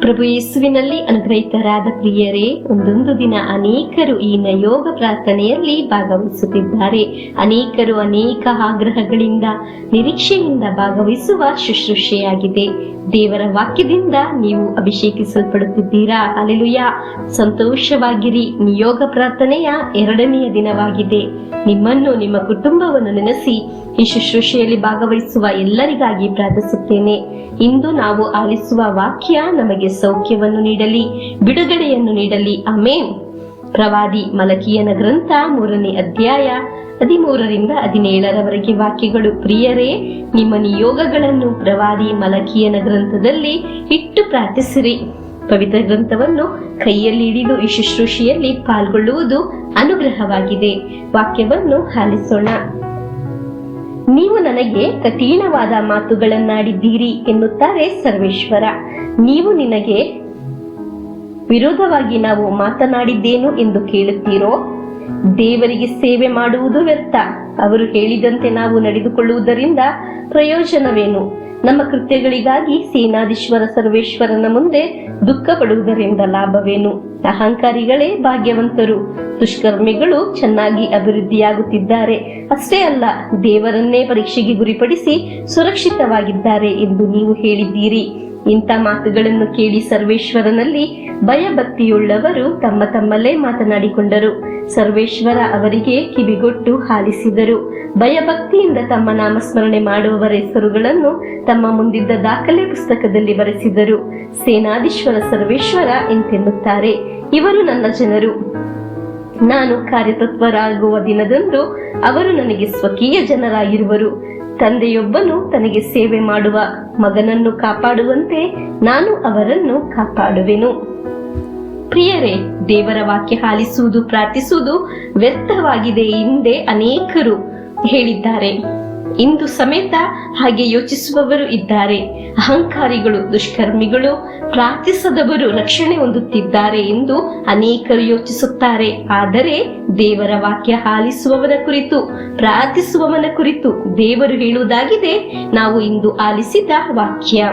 ಪ್ರಭು ಯೇಸುವಿನಲ್ಲಿ ಅನುಗ್ರಹಿತರಾದ ಪ್ರಿಯರೇ, ಒಂದೊಂದು ದಿನ ಅನೇಕರು ಈ ನಯೋಗ ಪ್ರಾರ್ಥನೆಯಲ್ಲಿ ಭಾಗವಹಿಸುತ್ತಿದ್ದಾರೆ. ಅನೇಕರು ಅನೇಕ ಆಗ್ರಹಗಳಿಂದ, ನಿರೀಕ್ಷೆಯಿಂದ ಭಾಗವಹಿಸುವ ಶುಶ್ರೂಷೆಯಾಗಿದೆ. ದೇವರ ವಾಕ್ಯದಿಂದ ನೀವು ಅಭಿಷೇಕಿಸಲ್ಪಡುತ್ತಿದ್ದೀರಾ. ಹಲ್ಲೆಲೂಯಾ. ಸಂತೋಷವಾಗಿರಿ. ನಿಯೋಗ ಪ್ರಾರ್ಥನೆಯ 2ನೆಯ ದಿನವಾಗಿದೆ. ನಿಮ್ಮನ್ನು, ನಿಮ್ಮ ಕುಟುಂಬವನ್ನು ನೆನೆಸಿ ಈ ಶುಶ್ರೂಷೆಯಲ್ಲಿ ಭಾಗವಹಿಸುವ ಎಲ್ಲರಿಗಾಗಿ ಪ್ರಾರ್ಥಿಸುತ್ತೇನೆ. ಇಂದು ನಾವು ಆಲಿಸುವ ವಾಕ್ಯ ನಮಗೆ ಸೌಖ್ಯವನ್ನು ನೀಡಲಿ, ಬಿಡುಗಡೆಯನ್ನು ನೀಡಲಿ. ಆಮೇನ್. ಪ್ರವಾದಿ ಮಲಕಿಯನ ಗ್ರಂಥ 3ನೇ ಅಧ್ಯಾಯ 13ರಿಂದ 17ರವರೆಗೆ ವಾಕ್ಯಗಳು. ಪ್ರಿಯರೇ, ನಿಮ್ಮ ನಿಯೋಗಗಳನ್ನು ಪ್ರವಾದಿ ಮಲಕಿಯನ ಗ್ರಂಥದಲ್ಲಿ ಇಟ್ಟು ಪ್ರಾರ್ಥಿಸಿರಿ. ಪವಿತ್ರ ಗ್ರಂಥವನ್ನು ಕೈಯಲ್ಲಿ ಹಿಡಿದು ಈ ಶುಶ್ರೂಷೆಯಲ್ಲಿ ಪಾಲ್ಗೊಳ್ಳುವುದು ಅನುಗ್ರಹವಾಗಿದೆ. ವಾಕ್ಯವನ್ನು ಆಲಿಸೋಣ. ನೀವು ನನಗೆ ಕಠಿಣವಾದ ಮಾತುಗಳನ್ನಾಡಿದ್ದೀರಿ ಎನ್ನುತ್ತಾರೆ ಸರ್ವೇಶ್ವರ. ನೀವು ನಿನಗೆ ವಿರೋಧವಾಗಿ ನಾವು ಮಾತನಾಡಿದ್ದೇನು ಎಂದು ಕೇಳುತ್ತೀರೋ? ದೇವರಿಗೆ ಸೇವೆ ಮಾಡುವುದು ವ್ಯರ್ಥ. ಅವರು ಹೇಳಿದಂತೆ ನಾವು ನಡೆದುಕೊಳ್ಳುವುದರಿಂದ ಪ್ರಯೋಜನವೇನು? ನಮ್ಮ ಕೃತ್ಯಗಳಿಗಾಗಿ ಸೇನಾಧೀಶ್ವರ ಸರ್ವೇಶ್ವರನ ಮುಂದೆ ದುಃಖ ಪಡುವುದರಿಂದ ಲಾಭವೇನು? ಅಹಂಕಾರಿಗಳೇ ಭಾಗ್ಯವಂತರು, ದುಷ್ಕರ್ಮಿಗಳು ಚೆನ್ನಾಗಿ ಅಭಿವೃದ್ಧಿಯಾಗುತ್ತಿದ್ದಾರೆ. ಅಷ್ಟೇ ಅಲ್ಲ, ದೇವರನ್ನೇ ಪರೀಕ್ಷೆಗೆ ಗುರಿಪಡಿಸಿ ಸುರಕ್ಷಿತವಾಗಿದ್ದಾರೆ ಎಂದು ನೀವು ಹೇಳಿದ್ದೀರಿ. ಇಂಥ ಮಾತುಗಳನ್ನು ಕೇಳಿ ಸರ್ವೇಶ್ವರನಲ್ಲಿ ಭಯಭಕ್ತಿಯುಳ್ಳವರು ತಮ್ಮ ತಮ್ಮಲ್ಲೇ ಮಾತನಾಡಿಕೊಂಡರು. ಸರ್ವೇಶ್ವರ ಅವರಿಗೆ ಕಿವಿಗೊಟ್ಟು ಆಲಿಸಿದರು. ಭಯಭಕ್ತಿಯಿಂದ ತಮ್ಮ ನಾಮಸ್ಮರಣೆ ಮಾಡುವವರ ಹೆಸರುಗಳನ್ನು ತಮ್ಮ ಮುಂದಿದ್ದ ದಾಖಲೆ ಪುಸ್ತಕದಲ್ಲಿ ಬರೆಸಿದರು. ಸೇನಾಧೀಶ್ವರ ಸರ್ವೇಶ್ವರ ಇಂತೆನ್ನುತ್ತಾರೆ, ಇವರು ನನ್ನ ಜನರು. ನಾನು ಕಾರ್ಯತತ್ಪರಾಗುವ ದಿನದಂದು ಅವರು ನನಗೆ ಸ್ವಕೀಯ ಜನರಾಗಿರುವರು. ತಂದೆಯೊಬ್ಬನು ತನಗೆ ಸೇವೆ ಮಾಡುವ ಮಗನನ್ನು ಕಾಪಾಡುವಂತೆ ನಾನು ಅವರನ್ನು ಕಾಪಾಡುವೆನು. ಪ್ರಿಯರೇ, ದೇವರ ವಾಕ್ಯ ಆಲಿಸುವುದು, ಪ್ರಾರ್ಥಿಸುವುದು ವ್ಯರ್ಥವಾಗಿದೆ ಹಿಂದೆ ಅನೇಕರು ಹೇಳಿದ್ದಾರೆ. ಇಂದು ಸಮೇತ ಹಾಗೆ ಯೋಚಿಸುವವರು ಇದ್ದಾರೆ. ಅಹಂಕಾರಿಗಳು, ದುಷ್ಕರ್ಮಿಗಳು, ಪ್ರಾರ್ಥಿಸದವರು ರಕ್ಷಣೆ ಹೊಂದುತ್ತಿದ್ದಾರೆ ಎಂದು ಅನೇಕರು ಯೋಚಿಸುತ್ತಾರೆ. ಆದರೆ ದೇವರ ವಾಕ್ಯ ಆಲಿಸುವವನ ಕುರಿತು, ಪ್ರಾರ್ಥಿಸುವವನ ಕುರಿತು ದೇವರು ಹೇಳುವುದಾಗಿದೆ. ನಾವು ಇಂದು ಆಲಿಸಿದ ವಾಕ್ಯ.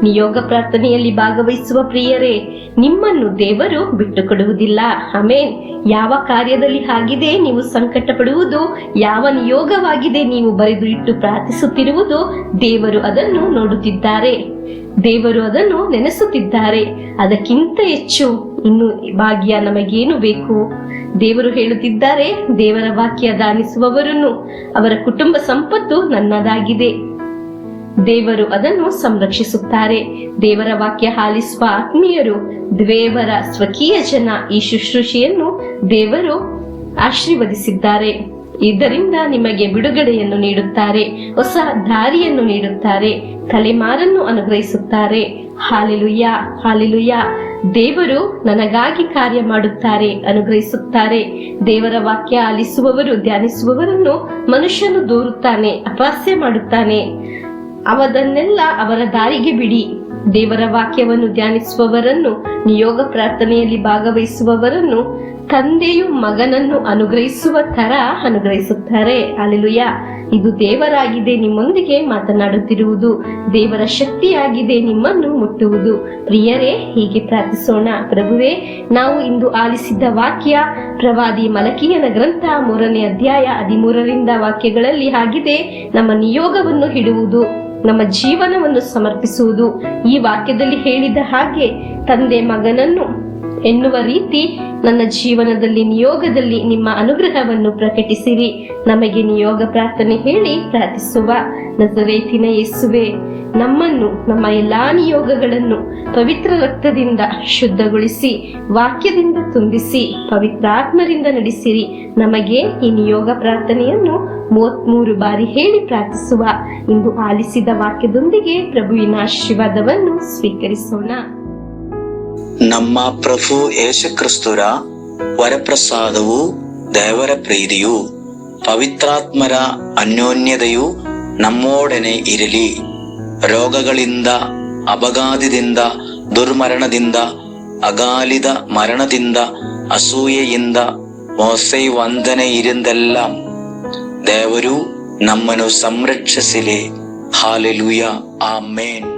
ನಿಯೋಗ ಪ್ರಾರ್ಥನೆಯಲ್ಲಿ ಭಾಗವಹಿಸುವ ಪ್ರಿಯರೇ, ನಿಮ್ಮನ್ನು ದೇವರು ಬಿಟ್ಟುಕೊಡುವುದಿಲ್ಲ. ಆಮೇನ್. ಯಾವ ಕಾರ್ಯದಲ್ಲಿ ಆಗಿದೆ ನೀವು ಸಂಕಟ ಪಡುವುದು, ಯಾವ ನಿಯೋಗವಾಗಿದೆ ನೀವು ಬರೆದು ಇಟ್ಟು ಪ್ರಾರ್ಥಿಸುತ್ತಿರುವುದು, ದೇವರು ಅದನ್ನು ನೋಡುತ್ತಿದ್ದಾರೆ. ದೇವರು ಅದನ್ನು ನೆನೆಸುತ್ತಿದ್ದಾರೆ. ಅದಕ್ಕಿಂತ ಹೆಚ್ಚು ಇನ್ನು ಭಾಗ್ಯ ನಮಗೇನು ಬೇಕು? ದೇವರು ಹೇಳುತ್ತಿದ್ದಾರೆ, ದೇವರ ವಾಕ್ಯ ಧ್ಯಾನಿಸುವವರನ್ನು ಅವರ ಕುಟುಂಬ ಸಂಪತ್ತು ನನ್ನದಾಗಿದೆ. ದೇವರು ಅದನ್ನು ಸಂರಕ್ಷಿಸುತ್ತಾರೆ. ದೇವರ ವಾಕ್ಯ ಆಲಿಸುವ ಆತ್ಮೀಯರು, ದೇವರ ಸ್ವಕೀಯ ಜನ, ಈ ಶುಶ್ರೂಷೆಯನ್ನು ದೇವರು ಆಶೀರ್ವದಿಸಿದ್ದಾರೆ. ಇದರಿಂದ ನಿಮಗೆ ಬಿಡುಗಡೆಯನ್ನು ನೀಡುತ್ತಾರೆ, ಹೊಸ ದಾರಿಯನ್ನು ನೀಡುತ್ತಾರೆ, ತಲೆಮಾರನ್ನು ಅನುಗ್ರಹಿಸುತ್ತಾರೆ. Hallelujah, hallelujah. ದೇವರು ನನಗಾಗಿ ಕಾರ್ಯ ಮಾಡುತ್ತಾರೆ, ಅನುಗ್ರಹಿಸುತ್ತಾರೆ. ದೇವರ ವಾಕ್ಯ ಆಲಿಸುವವರು, ಧ್ಯಾನಿಸುವವರನ್ನು ಮನುಷ್ಯನು ದೂರುತ್ತಾನೆ, ಅಪಹಾಸ್ಯ ಮಾಡುತ್ತಾನೆ. ಅವದನ್ನೆಲ್ಲ ಅವರ ದಾರಿಗೆ ಬಿಡಿ. ದೇವರ ವಾಕ್ಯವನ್ನು ಧ್ಯಾನಿಸುವವರನ್ನು, ನಿಯೋಗ ಪ್ರಾರ್ಥನೆಯಲ್ಲಿ ಭಾಗವಹಿಸುವವರನ್ನು ತಂದೆಯು ಮಗನನ್ನು ಅನುಗ್ರಹಿಸುವ ತರ ಅನುಗ್ರಹಿಸುತ್ತಾರೆ. ಹಲ್ಲೆಲೂಯಾ. ಇದು ದೇವರಾಗಿದೆ ನಿಮ್ಮೊಂದಿಗೆ ಮಾತನಾಡುತ್ತಿರುವುದು, ದೇವರ ಶಕ್ತಿಯಾಗಿದೆ ನಿಮ್ಮನ್ನು ಮುಟ್ಟುವುದು. ಪ್ರಿಯರೇ, ಹೀಗೆ ಪ್ರಾರ್ಥಿಸೋಣ. ಪ್ರಭುವೇ, ನಾವು ಇಂದು ಆಲಿಸಿದ್ದ ವಾಕ್ಯ ಪ್ರವಾದಿ ಮಲಕಿಯನ ಗ್ರಂಥ 3ನೇ ಅಧ್ಯಾಯ 13ರಿಂದ ವಾಕ್ಯಗಳಲ್ಲಿ ಆಗಿದೆ. ನಮ್ಮ ನಿಯೋಗವನ್ನು ಹಿಡುವುದು, ನಮ್ಮ ಜೀವನವನ್ನು ಸಮರ್ಪಿಸುವುದು. ಈ ವಾಕ್ಯದಲ್ಲಿ ಹೇಳಿದ ಹಾಗೆ ತಂದೆ ಮಗನನ್ನು ಎನ್ನುವ ರೀತಿ ನನ್ನ ಜೀವನದಲ್ಲಿ, ನಿಯೋಗದಲ್ಲಿ ನಿಮ್ಮ ಅನುಗ್ರಹವನ್ನು ಪ್ರಕಟಿಸಿರಿ. ನಮಗೆ ನಿಯೋಗ ಪ್ರಾರ್ಥನೆ ಹೇಳಿ ಪ್ರಾರ್ಥಿಸುವ ನಜರೇತಿನ ಯೇಸುವೆ, ನಮ್ಮನ್ನು, ನಮ್ಮ ಎಲ್ಲಾ ನಿಯೋಗಗಳನ್ನು ಪವಿತ್ರ ರಕ್ತದಿಂದ ಶುದ್ಧಗೊಳಿಸಿ, ವಾಕ್ಯದಿಂದ ತುಂಬಿಸಿ, ಪವಿತ್ರಾತ್ಮರಿಂದ ನಡೆಸಿರಿ. ನಮಗೆ ಈ ನಿಯೋಗ ಪ್ರಾರ್ಥನೆಯನ್ನು 33 ಬಾರಿ ಹೇಳಿ ಪ್ರಾರ್ಥಿಸುವ. ಇಂದು ಆಲಿಸಿದ ವಾಕ್ಯದೊಂದಿಗೆ ಪ್ರಭುವಿನ ಆಶೀರ್ವಾದವನ್ನು ಸ್ವೀಕರಿಸೋಣ. ನಮ್ಮ ಪ್ರಭು ಯೇಸುಕ್ರಿಸ್ತರ ವರಪ್ರಸಾದವು, ದೇವರ ಪ್ರೀತಿಯು, ಪವಿತ್ರಾತ್ಮರ ಅನ್ಯೋನ್ಯತೆಯು ನಮ್ಮೊಡನೆ ಇರಲಿ. ರೋಗಗಳಿಂದ, ಅಪಘಾತದಿಂದ, ದುರ್ಮರಣದಿಂದ, ಅಗಾಲಿದ ಮರಣದಿಂದ, ಅಸೂಯೆಯಿಂದ, ಮೋಸೆ ವಂದನೆಯಿಂದೆല്ലാം ದೇವರು ನಮ್ಮನ್ನು ಸಂರಕ್ಷಿಸಲಿ. ಹಾಲೆಲೂಯ, ಆಮೇನ್.